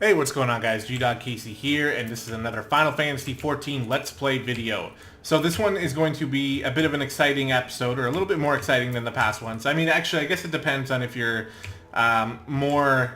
Hey, what's going on, guys? gdoggcasey here, and this is another Final Fantasy XIV Let's Play video. So this one is going to be a bit of an exciting episode, or a little bit more exciting than the past ones. I mean, actually, I guess it depends on if you're more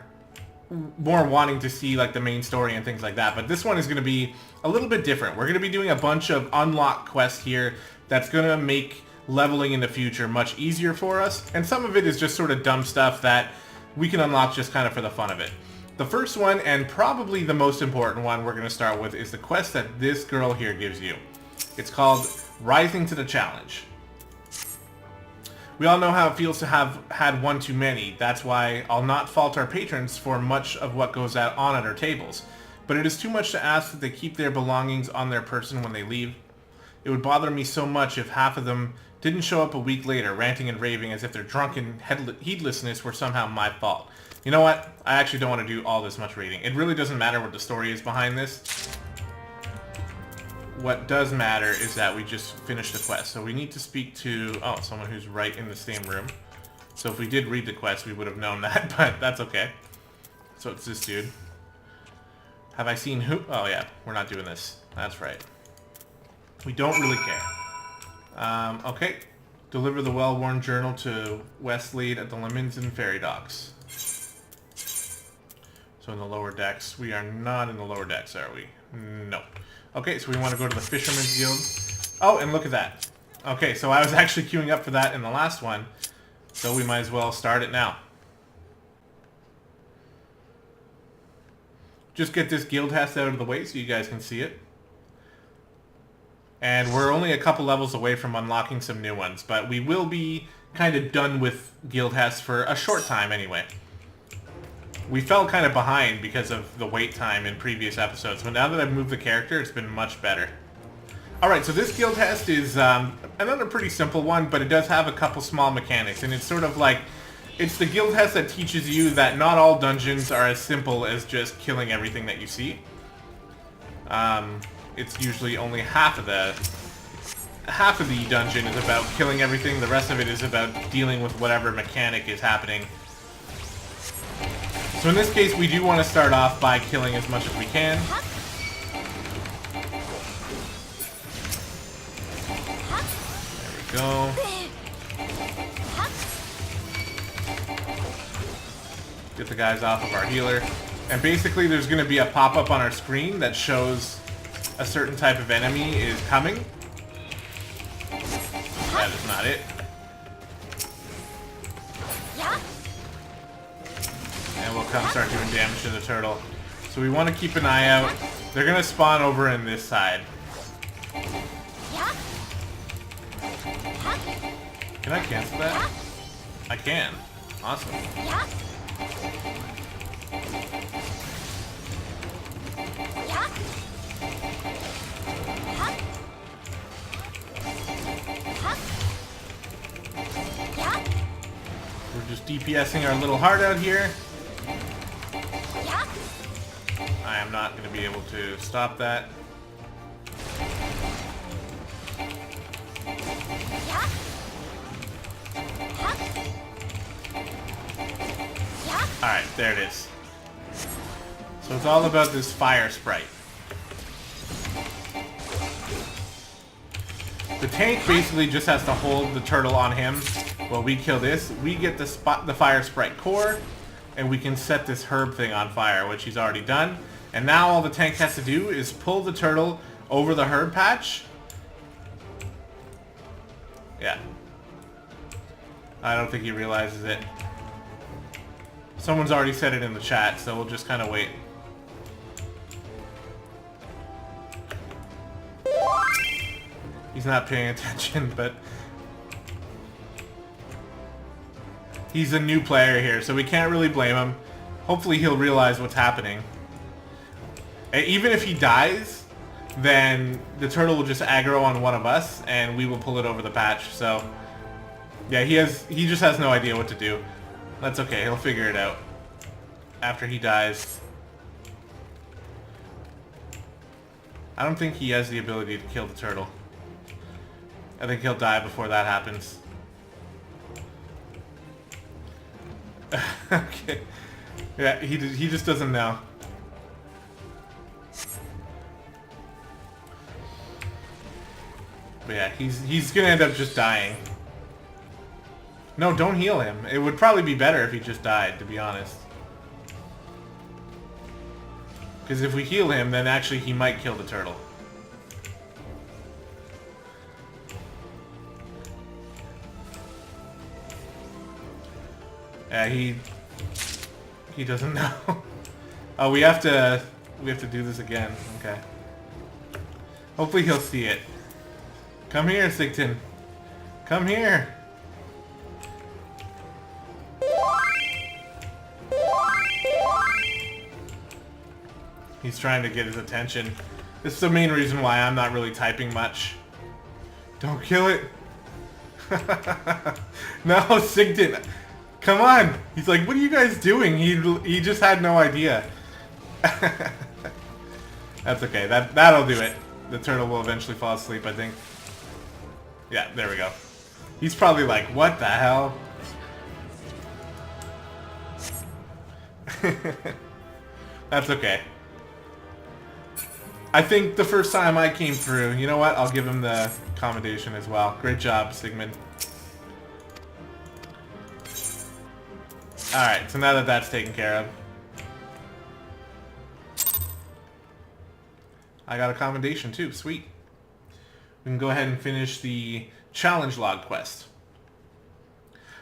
wanting to see like the main story and things like that. But this one is going to be a little bit different. We're going to be doing a bunch of unlock quests here that's going to make leveling in the future much easier for us. And some of it is just sort of dumb stuff that we can unlock just kind of for the fun of it. The first one, and probably the most important one we're going to start with, is the quest that this girl here gives you. It's called Rising to the Challenge. We all know how it feels to have had one too many. That's why I'll not fault our patrons for much of what goes on at our tables. But it is too much to ask that they keep their belongings on their person when they leave. It would bother me so much if half of them didn't show up a week later, ranting and raving as if their drunken heedlessness were somehow my fault. You know what? I actually don't want to do all this much reading. It really doesn't matter what the story is behind this. What does matter is that we just finished the quest. So we need to speak to, someone who's right in the same room. So if we did read the quest, we would have known that, but that's okay. So it's this dude. Have I seen who? Oh yeah, we're not doing this. That's right. We don't really care. Okay. Deliver the well-worn journal to Westlead at the Lemons and Ferry Docks. So in the lower decks. We are not in the lower decks, are we? No. Okay, so we want to go to the Fisherman's Guild. Oh, and look at that. Okay, so I was actually queuing up for that in the last one. So we might as well start it now. Just get this guild test out of the way so you guys can see it. And we're only a couple levels away from unlocking some new ones, but we will be kind of done with guild tests for a short time anyway. We fell kind of behind because of the wait time in previous episodes, but now that I've moved the character, it's been much better. Alright, so this guild test is another pretty simple one, but it does have a couple small mechanics, and it's sort of like, it's the guild test that teaches you that not all dungeons are as simple as just killing everything that you see. It's usually only half of the dungeon is about killing everything, the rest of it is about dealing with whatever mechanic is happening. So in this case, we do want to start off by killing as much as we can. There we go. Get the guys off of our healer. And basically there's going to be a pop-up on our screen that shows a certain type of enemy is coming. That is not it. And we'll come start doing damage to the turtle. So we want to keep an eye out. They're going to spawn over in this side. Can I cancel that? I can. Awesome. We're just DPSing our little heart out here. I am not going to be able to stop that. Alright, there it is. So it's all about this fire sprite. The tank basically just has to hold the turtle on him while we kill this. We get the fire sprite core, and we can set this herb thing on fire, which he's already done. And now all the tank has to do is pull the turtle over the herb patch. Yeah. I don't think he realizes it. Someone's already said it in the chat, so we'll just kind of wait. He's not paying attention, but he's a new player here, so we can't really blame him. Hopefully he'll realize what's happening. Even if he dies, then the turtle will just aggro on one of us, and we will pull it over the patch. So, yeah, he just has no idea what to do. That's okay, he'll figure it out after he dies. I don't think he has the ability to kill the turtle. I think he'll die before that happens. Okay. Yeah, he just doesn't know. But yeah, he's gonna end up just dying. No, don't heal him. It would probably be better if he just died, to be honest. Because if we heal him, then actually he might kill the turtle. Yeah, he doesn't know. Oh, we have to do this again. Okay. Hopefully he'll see it. Come here, Sigton. Come here. He's trying to get his attention. This is the main reason why I'm not really typing much. Don't kill it. No, Sigton. Come on. He's like, what are you guys doing? He just had no idea. That's okay. That'll do it. The turtle will eventually fall asleep, I think. Yeah, there we go. He's probably like, what the hell? That's okay. I think the first time I came through, you know what? I'll give him the commendation as well. Great job, Sigmund. Alright, so now that that's taken care of, I got a commendation too. Sweet. We can go ahead and finish the challenge log quest.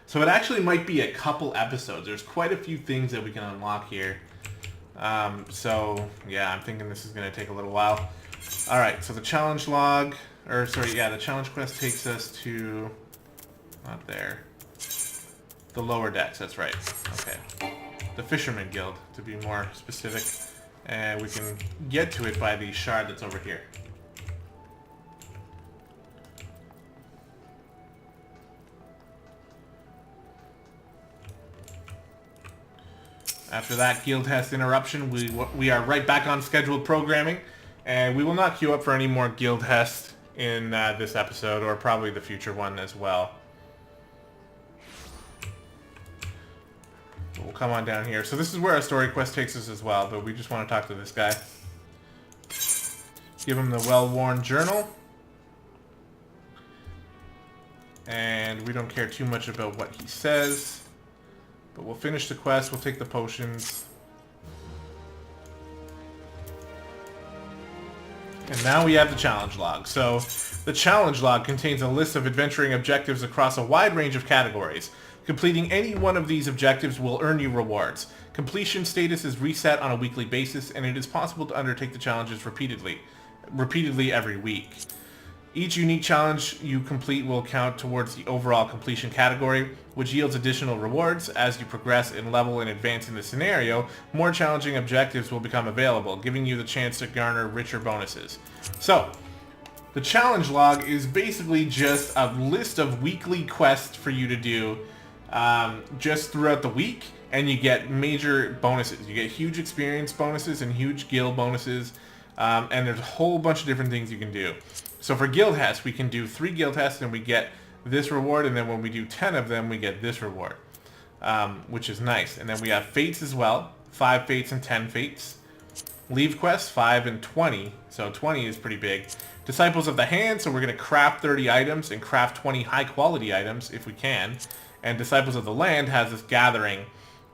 So it actually might be a couple episodes. There's quite a few things that we can unlock here. So yeah, I'm thinking this is going to take a little while. Alright, so the challenge log, or sorry, yeah, the challenge quest takes us to, not there, the lower decks, that's right. Okay. The Fisherman Guild, to be more specific. And we can get to it by the shard that's over here. After that guild test interruption, we are right back on scheduled programming, and we will not queue up for any more guild tests in this episode, or probably the future one as well. We'll come on down here. So this is where our story quest takes us as well, but we just want to talk to this guy. Give him the well-worn journal. And we don't care too much about what he says. But we'll finish the quest, we'll take the potions. And now we have the challenge log. So the challenge log contains a list of adventuring objectives across a wide range of categories. Completing any one of these objectives will earn you rewards. Completion status is reset on a weekly basis, and it is possible to undertake the challenges repeatedly every week. Each unique challenge you complete will count towards the overall completion category, which yields additional rewards. As you progress in level and advance in the scenario, more challenging objectives will become available, giving you the chance to garner richer bonuses. So, the challenge log is basically just a list of weekly quests for you to do just throughout the week, and you get major bonuses. You get huge experience bonuses and huge guild bonuses, and there's a whole bunch of different things you can do. So for guild tests, we can do 3 guild tests and we get this reward, and then when we do 10 of them, we get this reward, which is nice. And then we have fates as well, 5 fates and 10 fates. Leave quests, 5 and 20, so 20 is pretty big. Disciples of the Hand, so we're going to craft 30 items and craft 20 high-quality items if we can. And Disciples of the Land has this gathering,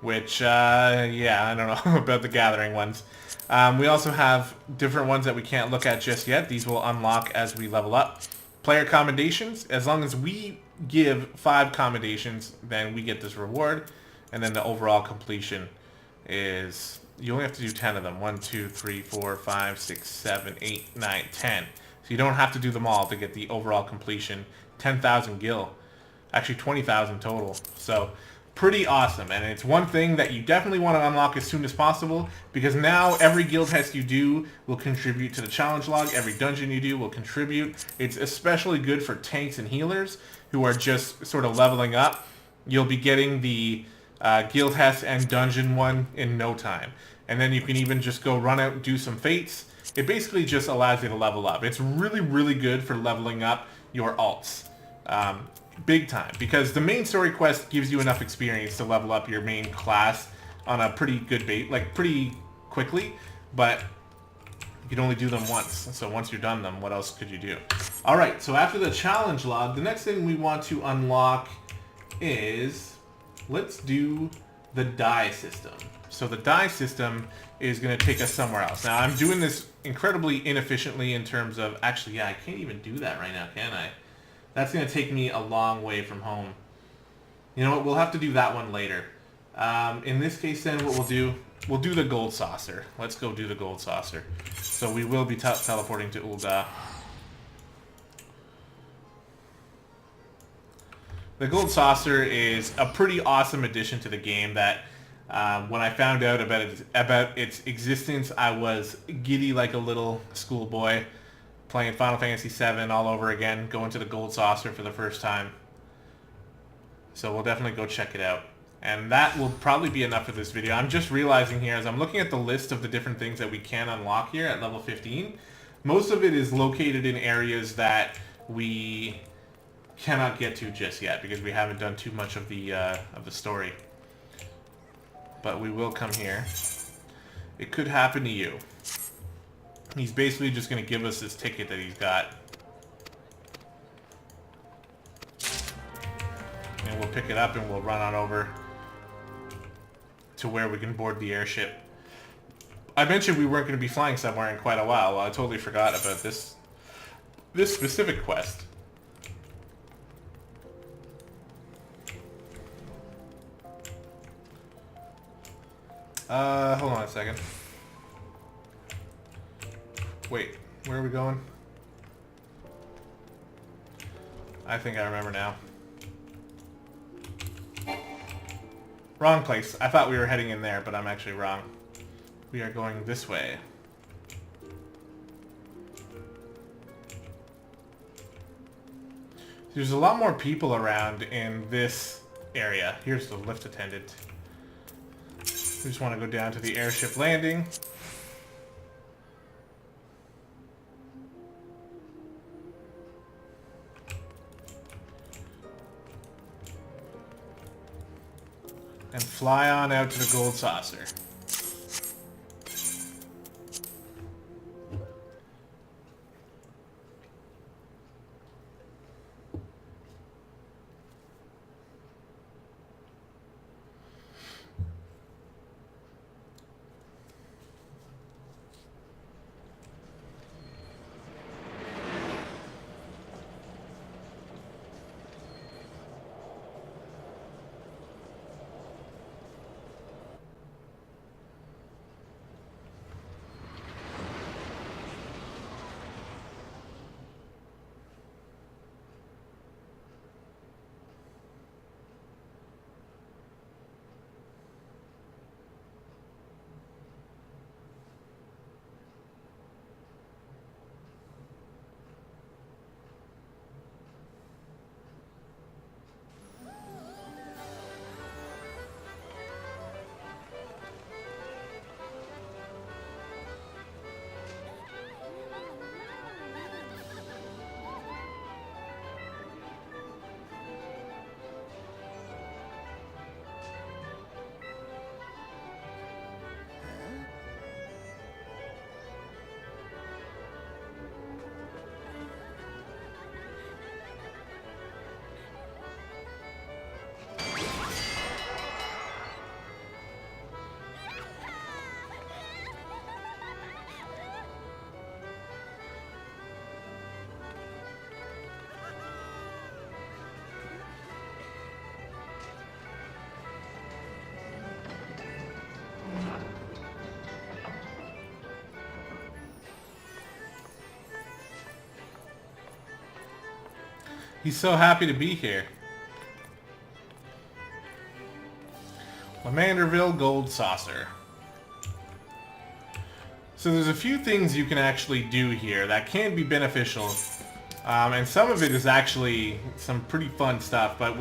which, yeah, I don't know about the gathering ones. We also have different ones that we can't look at just yet. These will unlock as we level up. Player commendations, as long as we give 5 commendations, then we get this reward. And then the overall completion is, you only have to do 10 of them. 1, 2, 3, 4, 5, 6, 7, 8, 9, 10. So you don't have to do them all to get the overall completion. 10,000 gil. Actually 20,000 total. So pretty awesome, and it's one thing that you definitely want to unlock as soon as possible, because now every guild test you do will contribute to the challenge log. Every dungeon you do will contribute. It's especially good for tanks and healers who are just sort of leveling up. You'll be getting the guild test and dungeon one in no time, and then you can even just go run out and do some fates. It basically just allows you to level up. It's really, really good for leveling up your alts. Big time, because the main story quest gives you enough experience to level up your main class on a pretty good bait, like pretty quickly, but you can only do them once. So once you're done them, what else could you do? Alright, so after the challenge log, the next thing we want to unlock is, let's do the die system. So the die system is going to take us somewhere else. Now I'm doing this incredibly inefficiently in terms of, actually yeah, I can't even do that right now, can I? That's going to take me a long way from home. You know what, we'll have to do that one later. In this case then, what we'll do the gold saucer. Let's go do the gold saucer. So we will be teleporting to Ul'dah. The gold saucer is a pretty awesome addition to the game that when I found out about its existence, I was giddy like a little schoolboy playing Final Fantasy VII all over again, going to the gold saucer for the first time. So we'll definitely go check it out. And that will probably be enough for this video. I'm just realizing here, as I'm looking at the list of the different things that we can unlock here at level 15, most of it is located in areas that we cannot get to just yet because we haven't done too much of the story. But we will come here. It could happen to you. He's basically just going to give us this ticket that he's got. And we'll pick it up and we'll run on over to where we can board the airship. I mentioned we weren't going to be flying somewhere in quite a while. Well, I totally forgot about this specific quest. Hold on a second. Wait, where are we going? I think I remember now. Wrong place. I thought we were heading in there, but I'm actually wrong. We are going this way. There's a lot more people around in this area. Here's the lift attendant. We just want to go down to the airship landing. And fly on out to the gold saucer. He's so happy to be here. MANDERVILLE Gold Saucer. So there's a few things you can actually do here that can be beneficial. And some of it is actually some pretty fun stuff, but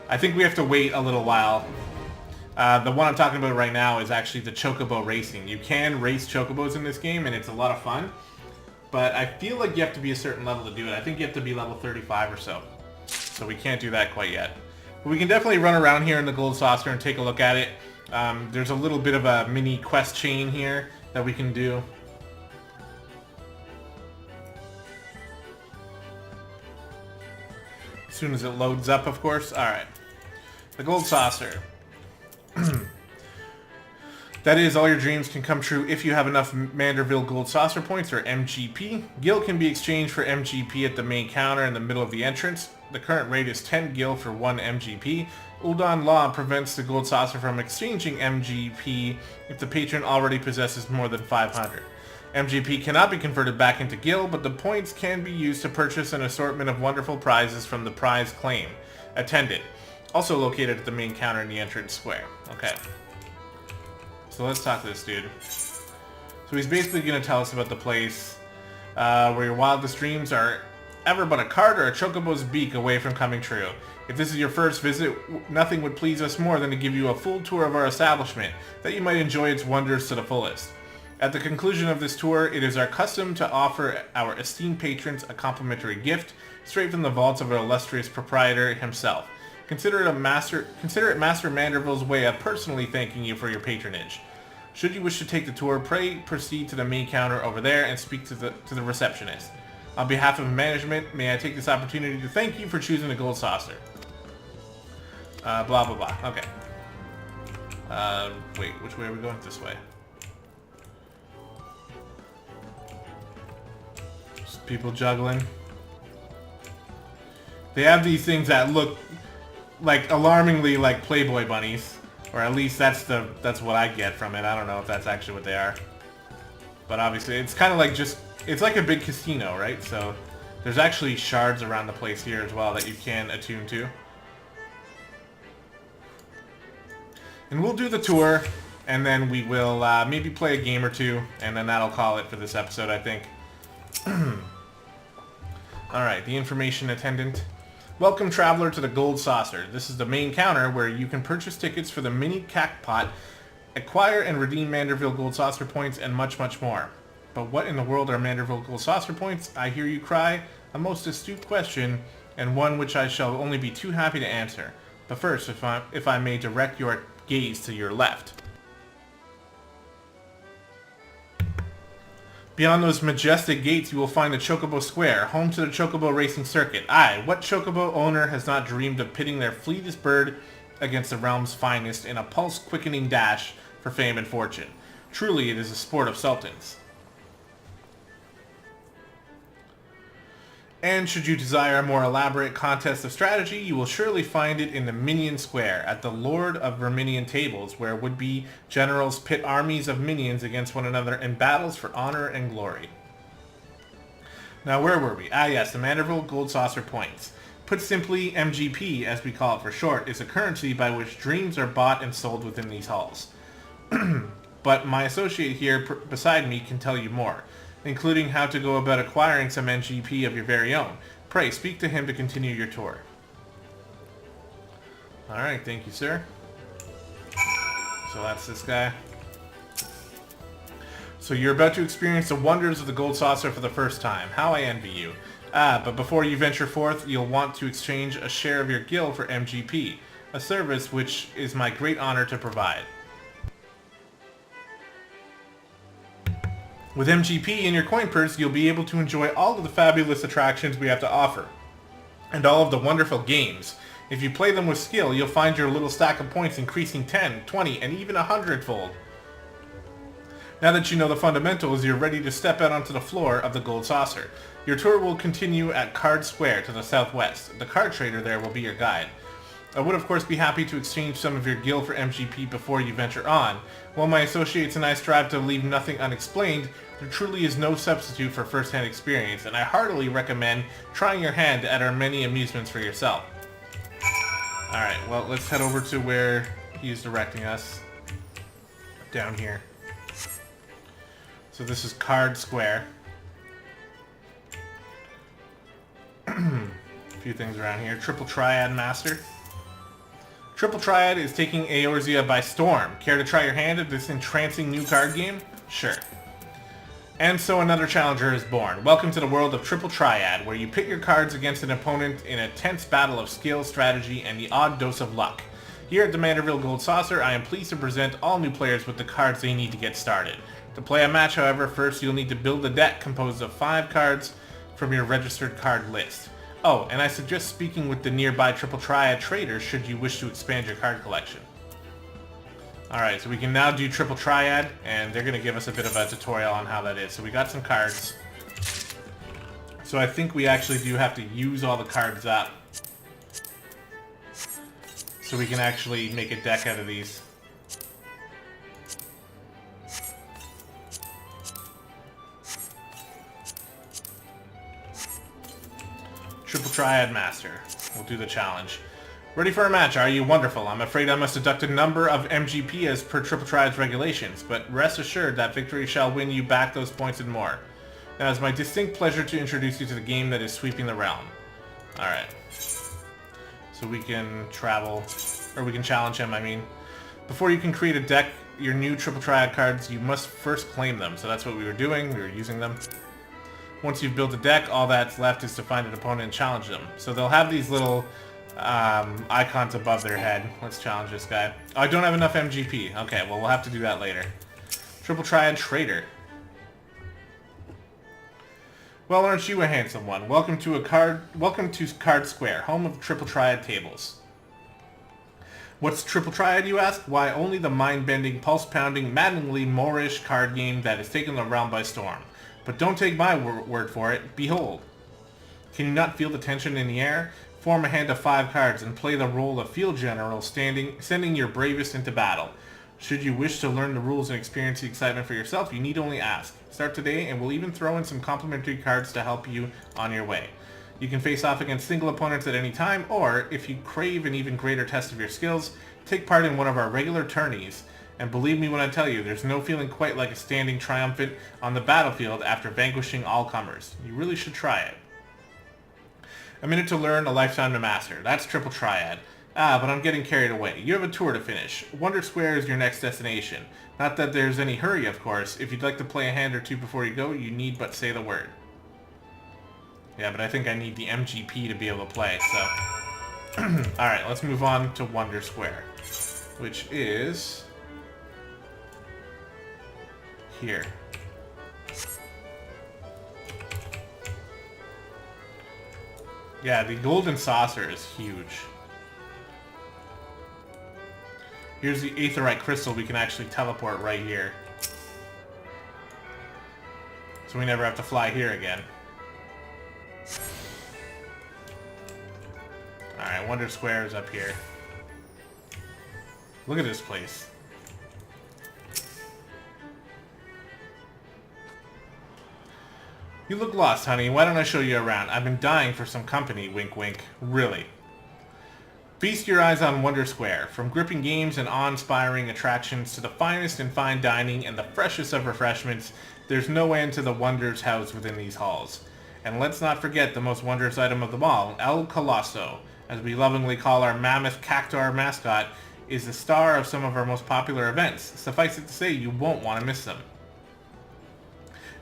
I think we have to wait a little while. The one I'm talking about right now is actually the chocobo racing. You can race chocobos in this game, and it's a lot of fun. But I feel like you have to be a certain level to do it. I think you have to be level 35 or so. So we can't do that quite yet. But we can definitely run around here in the Gold Saucer and take a look at it. There's a little bit of a mini quest chain here that we can do. soon as it loads up, of course. Alright. The Gold Saucer. That is, all your dreams can come true if you have enough Manderville Gold Saucer points, or MGP. Gil can be exchanged for MGP at the main counter in the middle of the entrance. The current rate is 10 Gil for 1 MGP. Uldan Law prevents the Gold Saucer from exchanging MGP if the patron already possesses more than 500. MGP cannot be converted back into Gil, but the points can be used to purchase an assortment of wonderful prizes from the prize claim. Attended. Also located at the main counter in the entrance square. Okay. So let's talk to this dude. So he's basically going to tell us about the place where your wildest dreams are ever but a cart or a chocobo's beak away from coming true. If this is your first visit, nothing would please us more than to give you a full tour of our establishment, that you might enjoy its wonders to the fullest. At the conclusion of this tour, it is our custom to offer our esteemed patrons a complimentary gift, straight from the vaults of our illustrious proprietor himself. Consider it Master Manderville's way of personally thanking you for your patronage. Should you wish to take the tour, pray proceed to the main counter over there and speak to the receptionist. On behalf of management, may I take this opportunity to thank you for choosing the Gold Saucer. Blah blah blah. Okay. Wait, which way are we going? This way. Just people juggling. They have these things that look like alarmingly like Playboy bunnies, or at least that's what I get from it. I don't know if that's actually what they are, but obviously it's kind of like it's like a big casino, right? So there's actually shards around the place here as well that you can attune to. And we'll do the tour, and then we will maybe play a game or two, and then that'll call it for this episode, I think. Alright, the information attendant. Welcome, traveler, to the Gold Saucer. This is the main counter where you can purchase tickets for the mini Cackpot, acquire and redeem Manderville Gold Saucer points, and much, much more. But what in the world are Manderville Gold Saucer points? I hear you cry. A most astute question, and one which I shall only be too happy to answer. But first, if I may direct your gaze to your left. Beyond those majestic gates, you will find the Chocobo Square, home to the Chocobo Racing Circuit. Aye, what Chocobo owner has not dreamed of pitting their fleetest bird against the realm's finest in a pulse-quickening dash for fame and fortune? Truly, it is a sport of sultans. And should you desire a more elaborate contest of strategy, you will surely find it in the Minion Square, at the Lord of Verminion tables, where would-be generals pit armies of minions against one another in battles for honor and glory. Now, where were we? Ah, yes, the Manderville Gold Saucer points. Put simply, MGP, as we call it for short, is a currency by which dreams are bought and sold within these halls. But my associate here beside me can tell you more, including how to go about acquiring some MGP of your very own. Pray, speak to him to continue your tour. Alright, thank you, sir. So that's this guy. So you're about to experience the wonders of the Gold Saucer for the first time. How I envy you. Ah, but before you venture forth, you'll want to exchange a share of your guild for MGP, a service which is my great honor to provide. With MGP in your coin purse, you'll be able to enjoy all of the fabulous attractions we have to offer, and all of the wonderful games. If you play them with skill, you'll find your little stack of points increasing 10, 20, and even 100-fold. Now that you know the fundamentals, you're ready to step out onto the floor of the Gold Saucer. Your tour will continue at Card Square to the southwest. The card trader there will be your guide. I would of course be happy to exchange some of your gil for MGP before you venture on. While my associates and I strive to leave nothing unexplained, there truly is no substitute for first-hand experience, and I heartily recommend trying your hand at our many amusements for yourself. Alright, well, let's head over to where he's directing us. Down here. So this is Card Square. A few things around here. Triple Triad Master. Triple Triad is taking Eorzea by storm. Care to try your hand at this entrancing new card game? Sure. And so another challenger is born. Welcome to the world of Triple Triad, where you pit your cards against an opponent in a tense battle of skill, strategy, and the odd dose of luck. Here at the Manderville Gold Saucer, I am pleased to present all new players with the cards they need to get started. To play a match, however, first you'll need to build a deck composed of 5 cards from your registered card list. Oh, and I suggest speaking with the nearby Triple Triad trader should you wish to expand your card collection. Alright, so we can now do Triple Triad, and they're going to give us a bit of a tutorial on how that is. So we got some cards. So I think we actually do have to use all the cards up, so we can actually make a deck out of these. Triple Triad Master. We'll do the challenge. Ready for a match, are you? Wonderful. I'm afraid I must deduct a number of MGP as per Triple Triad's regulations, but rest assured that victory shall win you back those points and more. Now it's my distinct pleasure to introduce you to the game that is sweeping the realm. Alright. So we can travel, or we can challenge him, I mean. Before you can create a deck, your new Triple Triad cards, you must first claim them. So that's what we were doing, we were using them. Once you've built a deck, all that's left is to find an opponent and challenge them. So they'll have these little icons above their head. Let's challenge this guy. Oh, I don't have enough MGP. Okay, well, we'll have to do that later. Triple Triad Trader. Well, aren't you a handsome one? Welcome to Card Square, home of Triple Triad tables. What's Triple Triad, you ask? Why, only the mind-bending, pulse-pounding, maddeningly Moorish card game that has taken the realm by storm. But don't take my word for it. Behold. Can you not feel the tension in the air? Form a hand of 5 cards and play the role of field general, sending your bravest into battle. Should you wish to learn the rules and experience the excitement for yourself, you need only ask. Start today, and we'll even throw in some complimentary cards to help you on your way. You can face off against single opponents at any time, or, if you crave an even greater test of your skills, take part in one of our regular tourneys. And believe me when I tell you, there's no feeling quite like a standing triumphant on the battlefield after vanquishing all comers. You really should try it. A minute to learn, a lifetime to master. That's Triple Triad. Ah, but I'm getting carried away. You have a tour to finish. Wonder Square is your next destination. Not that there's any hurry, of course. If you'd like to play a hand or two before you go, you need but say the word. Yeah, but I think I need the MGP to be able to play, so... Alright, let's move on to Wonder Square, which is... here. Yeah, the golden saucer is huge. Here's the aetherite crystal. We can actually teleport right here. So we never have to fly here again. Alright, Wonder Square is up here. Look at this place. You look lost, honey. Why don't I show you around? I've been dying for some company, wink wink. Really. Feast your eyes on Wonder Square. From gripping games and awe-inspiring attractions to the finest in fine dining and the freshest of refreshments, there's no end to the wonders housed within these halls. And let's not forget the most wondrous item of them all, El Colosso, as we lovingly call our mammoth cactuar mascot, is the star of some of our most popular events. Suffice it to say, you won't want to miss them.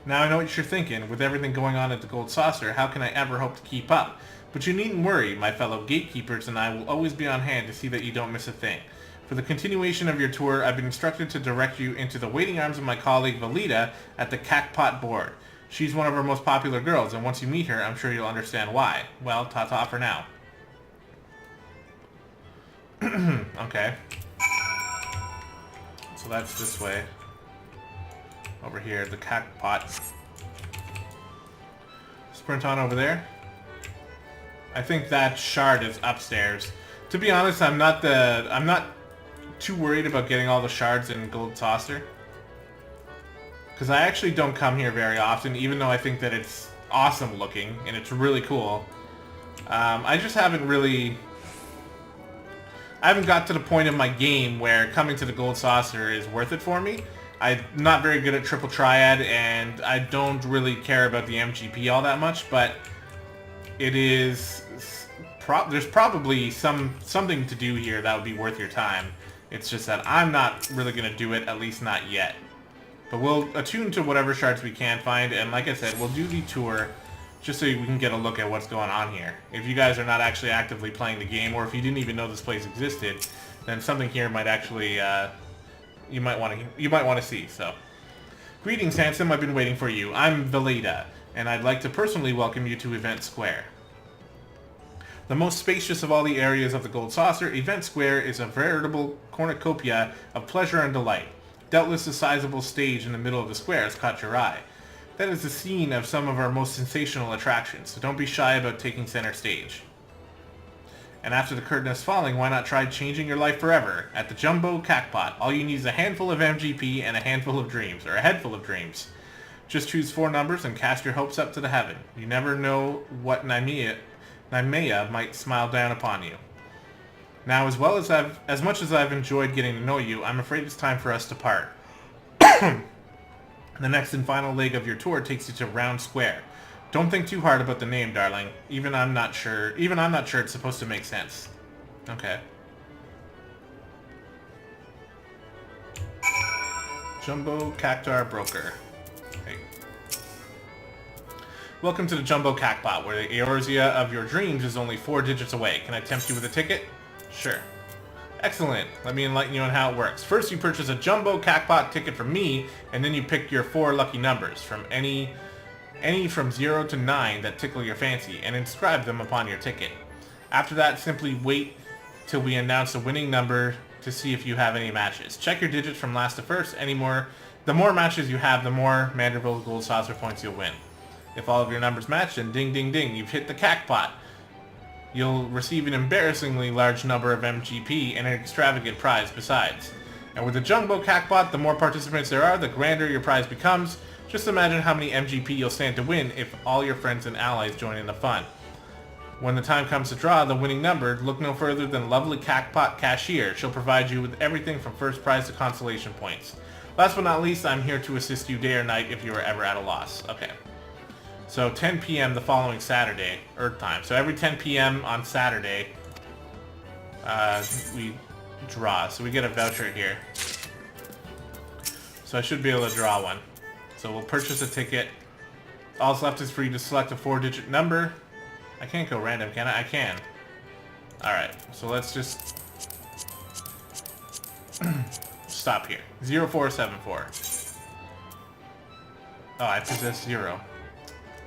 Now I know what you're thinking, with everything going on at the Gold Saucer, how can I ever hope to keep up? But you needn't worry, my fellow gatekeepers and I will always be on hand to see that you don't miss a thing. For the continuation of your tour, I've been instructed to direct you into the waiting arms of my colleague Valida at the Cackpot board. She's one of our most popular girls, and once you meet her, I'm sure you'll understand why. Well, ta-ta for now. Okay. So that's this way. Over here, the Cackpot. Sprint on over there. I think that shard is upstairs. To be honest, I'm not too worried about getting all the shards in Gold Saucer, because I actually don't come here very often, even though I think that it's awesome looking and it's really cool. I just haven't got to the point in my game where coming to the Gold Saucer is worth it for me. I'm not very good at Triple Triad, and I don't really care about the MGP all that much, but it is... there's probably something to do here that would be worth your time. It's just that I'm not really going to do it, at least not yet. But we'll attune to whatever shards we can find, and like I said, we'll do the tour just so we can get a look at what's going on here. If you guys are not actually actively playing the game, or if you didn't even know this place existed, then something here might actually... you might want to see. So, greetings, handsome. I've been waiting for you. I'm Valida, and I'd like to personally welcome you to Event Square. The most spacious of all the areas of the Gold Saucer, Event Square is a veritable cornucopia of pleasure and delight. Doubtless a sizable stage in the middle of the square has caught your eye. That is the scene of some of our most sensational attractions, so don't be shy about taking center stage. And after the curtain is falling, why not try changing your life forever? At the Jumbo Cakpot, all you need is a handful of MGP and a handful of dreams, or a head full of dreams. Just choose 4 numbers and cast your hopes up to the heaven. You never know what Naimea might smile down upon you. Now, as much as I've enjoyed getting to know you, I'm afraid it's time for us to part. The next and final leg of your tour takes you to Round Square. Don't think too hard about the name, darling. Even I'm not sure it's supposed to make sense. Okay. Jumbo Cactar Broker. Hey. Welcome to the Jumbo Cakpot, where the Eorzea of your dreams is only 4 digits away. Can I tempt you with a ticket? Sure. Excellent. Let me enlighten you on how it works. First, you purchase a Jumbo Cakpot ticket from me, and then you pick your 4 lucky numbers from any from 0 to 9 that tickle your fancy, and inscribe them upon your ticket. After that, simply wait till we announce the winning number to see if you have any matches. Check your digits from last to first. The more matches you have, the more Manderville Gold Saucer points you'll win. If all of your numbers match, then ding ding ding, you've hit the Cakpot. You'll receive an embarrassingly large number of MGP and an extravagant prize besides. And with the Jumbo Cakpot, the more participants there are, the grander your prize becomes. Just imagine how many MGP you'll stand to win if all your friends and allies join in the fun. When the time comes to draw the winning number, look no further than lovely Cakpot Cashier. She'll provide you with everything from first prize to consolation points. Last but not least, I'm here to assist you day or night if you are ever at a loss. Okay. So 10 p.m. the following Saturday, Earth time. So every 10 p.m. on Saturday, we draw. So we get a voucher here. So I should be able to draw one. So we'll purchase a ticket. All that's left is for you to select a 4-digit number. I can't go random, can I? I can. Alright, so let's just stop here. 0474. Oh, I possess 0.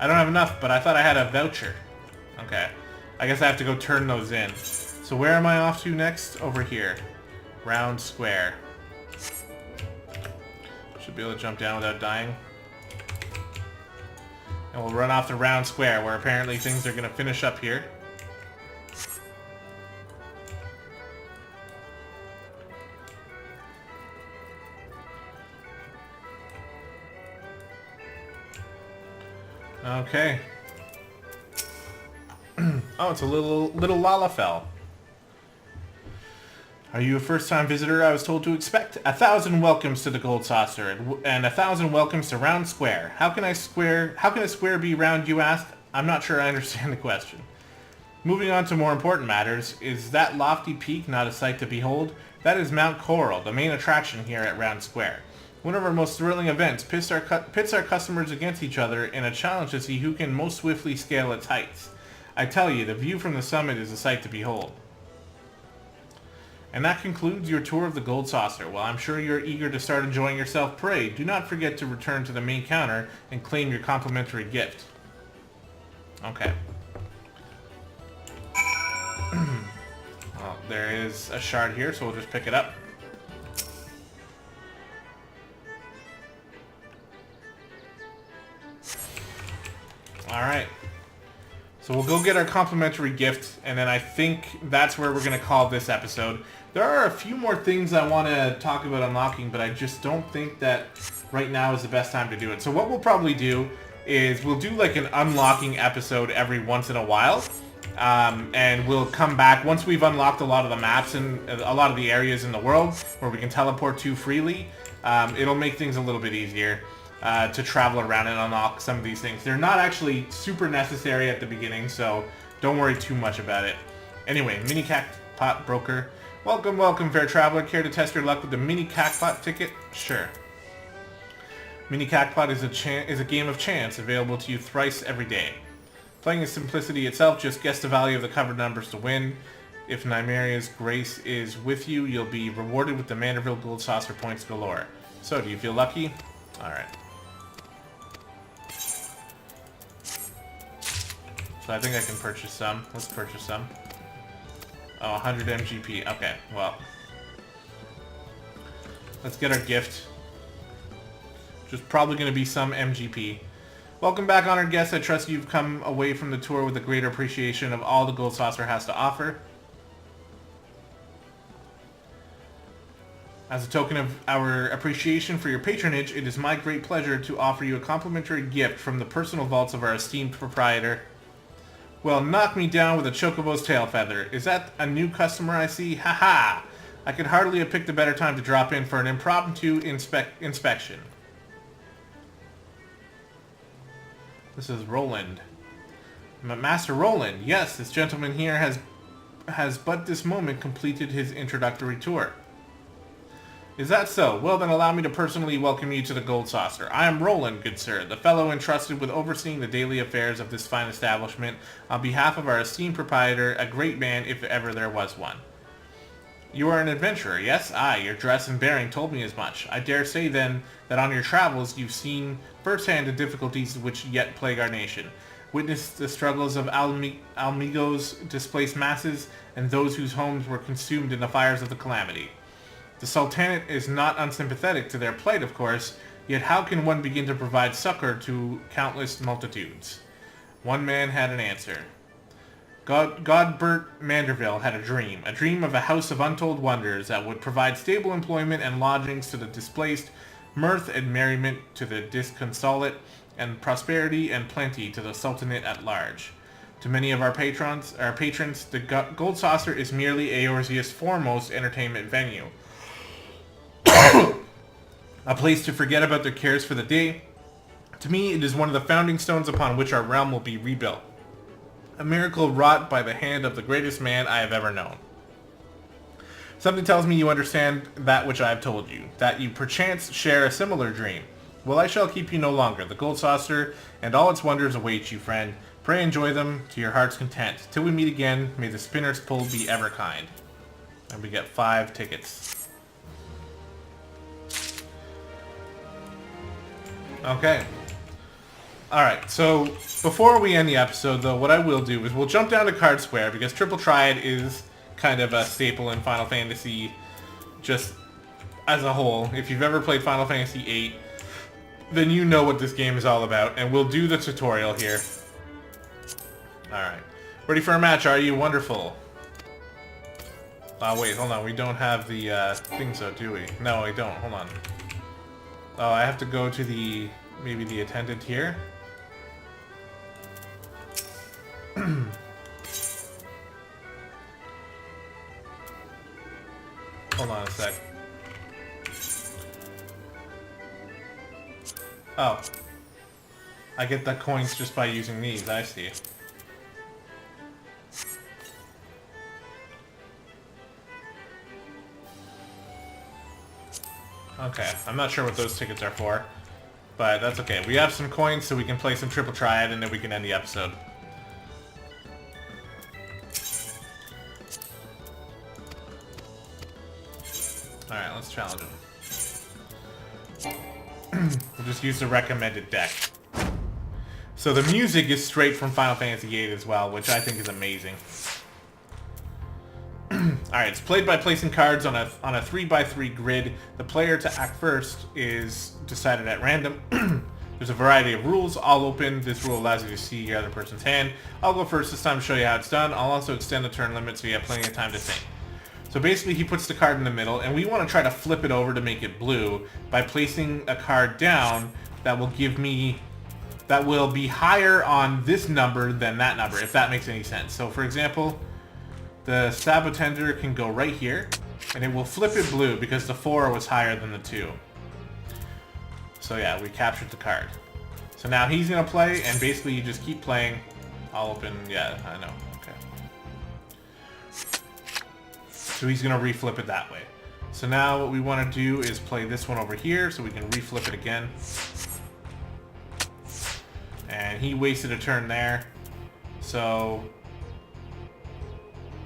I don't have enough, but I thought I had a voucher. Okay. I guess I have to go turn those in. So where am I off to next? Over here. Round Square. Should be able to jump down without dying. And we'll run off to Round Square, where apparently things are going to finish up here. Okay. Oh, it's a little Lalafell. Are you a first-time visitor? I was told to expect 1,000 welcomes to the Gold Saucer and 1,000 welcomes to Round Square. How can a square be round, you ask? I'm not sure I understand the question. Moving on to more important matters, is that lofty peak not a sight to behold? That is Mount Coral, the main attraction here at Round Square. One of our most thrilling events pits our customers against each other in a challenge to see who can most swiftly scale its heights. I tell you, the view from the summit is a sight to behold. And that concludes your tour of the Gold Saucer. While I'm sure you're eager to start enjoying yourself, pray, do not forget to return to the main counter and claim your complimentary gift. Okay. Well, there is a shard here, so we'll just pick it up. Alright. So we'll go get our complimentary gift, and then I think that's where we're going to call this episode. There are a few more things I want to talk about unlocking, but I just don't think that right now is the best time to do it. So what we'll probably do is we'll do like an unlocking episode every once in a while. And we'll come back once we've unlocked a lot of the maps and a lot of the areas in the world where we can teleport to freely. It'll make things a little bit easier to travel around and unlock some of these things. They're not actually super necessary at the beginning, so don't worry too much about it. Anyway, Mini Cakpot Broker. Welcome, welcome, fair traveler. Care to test your luck with the Mini Cakpot ticket? Sure. Mini Cakpot is a game of chance available to you thrice every day. Playing is simplicity itself. Just guess the value of the covered numbers to win. If Nymerea's grace is with you, you'll be rewarded with the Manderville Gold Saucer points galore. So, do you feel lucky? Alright. So so I think I can purchase some. Let's purchase some. Oh, 100 MGP. Okay, well. Let's get our gift. Which is probably going to be some MGP. Welcome back, honored guests. I trust you've come away from the tour with a greater appreciation of all the Gold Saucer has to offer. As a token of our appreciation for your patronage, it is my great pleasure to offer you a complimentary gift from the personal vaults of our esteemed proprietor. Well, knock me down with a chocobo's tail feather. Is that a new customer I see? Ha-ha! I could hardly have picked a better time to drop in for an impromptu inspection. This is Roland. Master Roland, yes, this gentleman here has but this moment completed his introductory tour. Is that so? Well then allow me to personally welcome you to the Gold Saucer. I am Roland, good sir, the fellow entrusted with overseeing the daily affairs of this fine establishment on behalf of our esteemed proprietor, a great man if ever there was one. You are an adventurer, yes? Aye, your dress and bearing told me as much. I dare say then that on your travels you've seen firsthand the difficulties which yet plague our nation. Witnessed the struggles of Almigos, displaced masses, and those whose homes were consumed in the fires of the calamity. The Sultanate is not unsympathetic to their plight, of course, yet how can one begin to provide succor to countless multitudes? One man had an answer. Godbert Manderville had a dream of a house of untold wonders that would provide stable employment and lodgings to the displaced, mirth and merriment to the disconsolate, and prosperity and plenty to the Sultanate at large. To many of our patrons, the Gold Saucer is merely Eorzea's foremost entertainment venue. A place to forget about their cares for the day. To me, it is one of the founding stones upon which our realm will be rebuilt. A miracle wrought by the hand of the greatest man I have ever known. Something tells me you understand that which I have told you, that you perchance share a similar dream. Well, I shall keep you no longer. The Gold Saucer and all its wonders await you, friend. Pray enjoy them to your heart's content. Till we meet again, may the spinner's pull be ever kind. And we get 5 tickets. Okay. Alright, so before we end the episode, though, what I will do is we'll jump down to Card Square, because Triple Triad is kind of a staple in Final Fantasy, just as a whole. If you've ever played Final Fantasy VIII, then you know what this game is all about, and we'll do the tutorial here. Alright. Ready for a match, are you? Wonderful. Wait, hold on, we don't have the things though, do we? No, we don't, hold on. Oh, I have to go to the, maybe the attendant here? Hold on a sec. Oh. I get the coins just by using these, I see. Okay, I'm not sure what those tickets are for, but that's okay. We have some coins so we can play some Triple Triad and then we can end the episode. Alright, let's challenge him. We'll just use the recommended deck. So the music is straight from Final Fantasy VIII as well, which I think is amazing. Alright, it's played by placing cards on a 3x3 grid. The player to act first is decided at random. There's a variety of rules, all open. This rule allows you to see your other person's hand. I'll go first this time to show you how it's done. I'll also extend the turn limit so you have plenty of time to think. So basically he puts the card in the middle, and we want to try to flip it over to make it blue by placing a card down that will give me, that will be higher on this number than that number, if that makes any sense. So for example, the Sabotender can go right here, and it will flip it blue because the 4 was higher than the 2. So yeah, we captured the card. So now he's going to play, and basically you just keep playing. I'll open, yeah, I know, okay. So he's going to reflip it that way. So now what we want to do is play this one over here, so we can reflip it again. And he wasted a turn there. So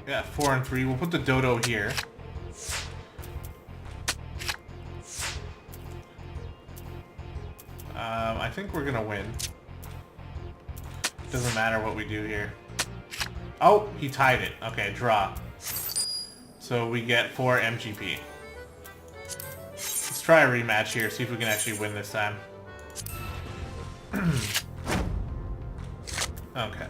yeah, 4 and 3. We'll put the dodo here. I think we're gonna win. doesn't matter what we do here. Oh, he tied it. Okay, draw. So we get 4 MGP. Let's try a rematch here, see if we can actually win this time. Okay.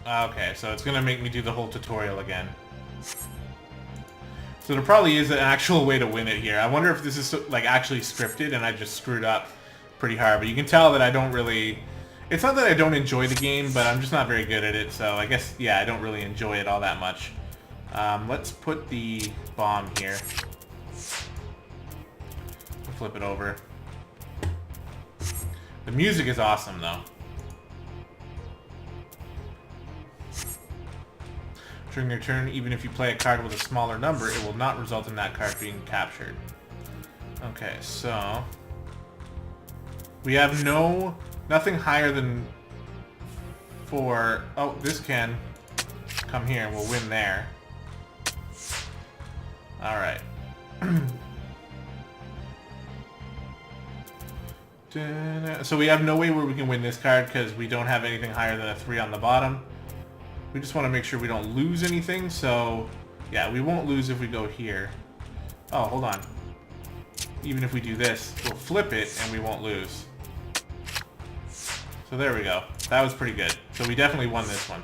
Okay, so it's gonna make me do the whole tutorial again. So there probably is an actual way to win it here. I wonder if this is like actually scripted and I just screwed up pretty hard. But you can tell that I don't really... It's not that I don't enjoy the game, but I'm just not very good at it. So I guess, yeah, I don't really enjoy it all that much. Let's put the bomb here. Flip it over. The music is awesome, though. During your turn, even if you play a card with a smaller number, it will not result in that card being captured. Okay, so... We have nothing higher than 4... Oh, this can come here and we'll win there. Alright. So we have no way where we can win this card because we don't have anything higher than a 3 on the bottom. We just want to make sure we don't lose anything, so... Yeah, we won't lose if we go here. Oh, hold on. Even if we do this, we'll flip it and we won't lose. So there we go. That was pretty good. So we definitely won this one.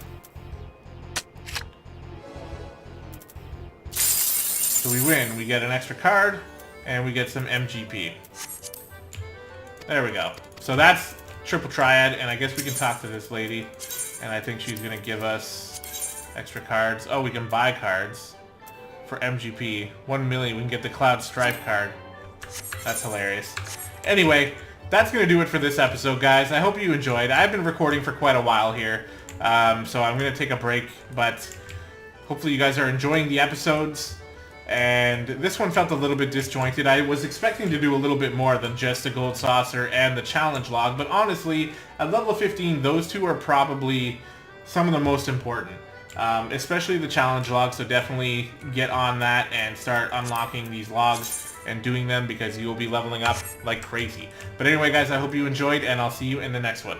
So we win. We get an extra card, and we get some MGP. There we go. So that's Triple Triad, and I guess we can talk to this lady. And I think she's going to give us extra cards. Oh, we can buy cards for MGP. 1 million, we can get the Cloud Strife card. That's hilarious. Anyway, that's going to do it for this episode, guys. I hope you enjoyed. I've been recording for quite a while here, so I'm going to take a break, but hopefully you guys are enjoying the episodes. And this one felt a little bit disjointed. I was expecting to do a little bit more than just the gold saucer and the challenge log, but honestly, at level 15, those two are probably some of the most important. Especially the challenge log, so definitely get on that and start unlocking these logs and doing them because you will be leveling up like crazy. But anyway, guys, I hope you enjoyed, and I'll see you in the next one.